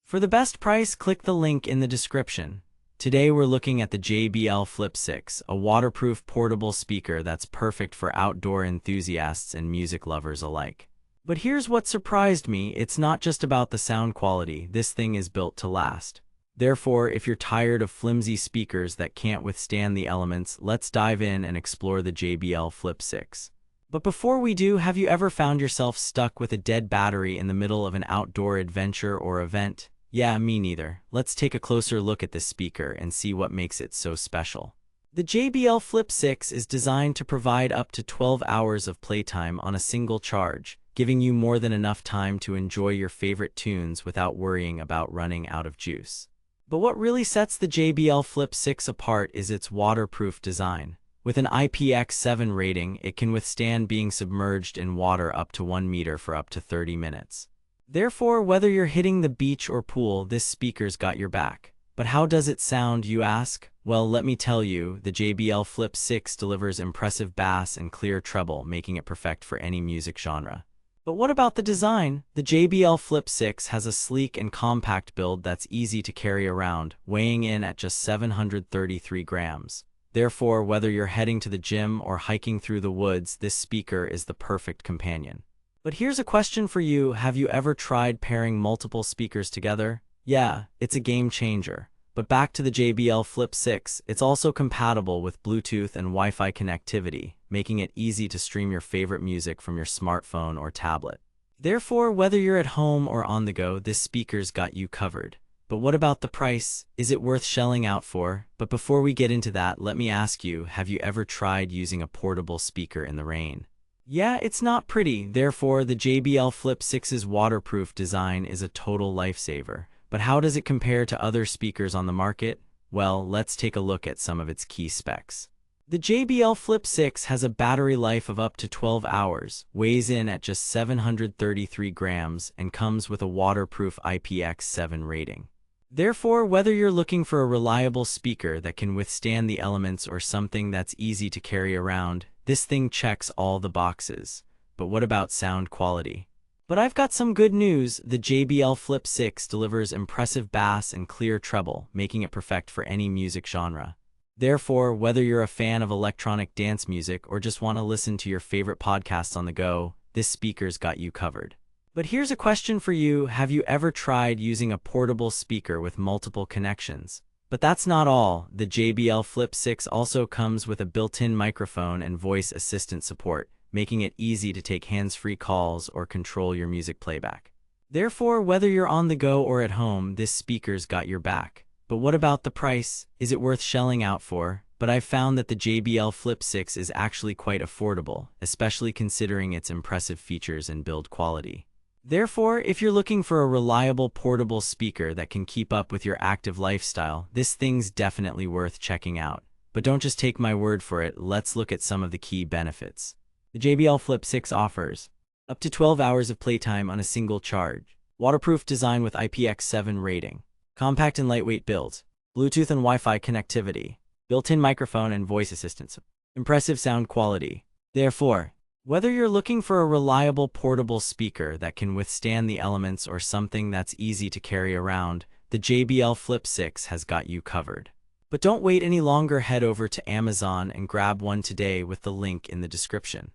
For the best price, click the link in the description. Today we're looking at the JBL Flip 6, a waterproof portable speaker that's perfect for outdoor enthusiasts and music lovers alike. But here's what surprised me, it's not just about the sound quality, this thing is built to last. Therefore, if you're tired of flimsy speakers that can't withstand the elements, let's dive in and explore the JBL Flip 6. But before we do, have you ever found yourself stuck with a dead battery in the middle of an outdoor adventure or event? Yeah, me neither. Let's take a closer look at this speaker and see what makes it so special. The JBL Flip 6 is designed to provide up to 12 hours of playtime on a single charge, giving you more than enough time to enjoy your favorite tunes without worrying about running out of juice. But what really sets the JBL Flip 6 apart is its waterproof design. With an IPX7 rating, it can withstand being submerged in water up to 1 meter for up to 30 minutes. Therefore, whether you're hitting the beach or pool, this speaker's got your back. But how does it sound, you ask? Well, let me tell you, the JBL Flip 6 delivers impressive bass and clear treble, making it perfect for any music genre. But what about the design? The JBL Flip 6 has a sleek and compact build that's easy to carry around, weighing in at just 733 grams. Therefore, whether you're heading to the gym or hiking through the woods, this speaker is the perfect companion. But here's a question for you, have you ever tried pairing multiple speakers together? Yeah, it's a game changer. But back to the JBL Flip 6, it's also compatible with Bluetooth and Wi-Fi connectivity, making it easy to stream your favorite music from your smartphone or tablet. Therefore, whether you're at home or on the go, this speaker's got you covered. But what about the price? Is it worth shelling out for? But before we get into that, let me ask you, have you ever tried using a portable speaker in the rain? Yeah, it's not pretty. Therefore, the JBL Flip 6's waterproof design is a total lifesaver. But how does it compare to other speakers on the market? Well, let's take a look at some of its key specs. The JBL Flip 6 has a battery life of up to 12 hours, weighs in at just 733 grams, and comes with a waterproof IPX7 rating. Therefore, whether you're looking for a reliable speaker that can withstand the elements or something that's easy to carry around, this thing checks all the boxes. But what about sound quality? But I've got some good news, the JBL Flip 6 delivers impressive bass and clear treble, making it perfect for any music genre. Therefore, whether you're a fan of electronic dance music or just want to listen to your favorite podcasts on the go, this speaker's got you covered. But here's a question for you, have you ever tried using a portable speaker with multiple connections? But that's not all, the JBL Flip 6 also comes with a built-in microphone and voice assistant support, making it easy to take hands-free calls or control your music playback. Therefore, whether you're on the go or at home, this speaker's got your back. But what about the price? Is it worth shelling out for? But I've found that the JBL Flip 6 is actually quite affordable, especially considering its impressive features and build quality. Therefore, if you're looking for a reliable portable speaker that can keep up with your active lifestyle, this thing's definitely worth checking out. But don't just take my word for it, let's look at some of the key benefits. The JBL Flip 6 offers up to 12 hours of playtime on a single charge, waterproof design with IPX7 rating, compact and lightweight build, Bluetooth and Wi-Fi connectivity, built-in microphone and voice assistance, impressive sound quality. Therefore, whether you're looking for a reliable portable speaker that can withstand the elements or something that's easy to carry around, the JBL Flip 6 has got you covered. But don't wait any longer, head over to Amazon and grab one today with the link in the description.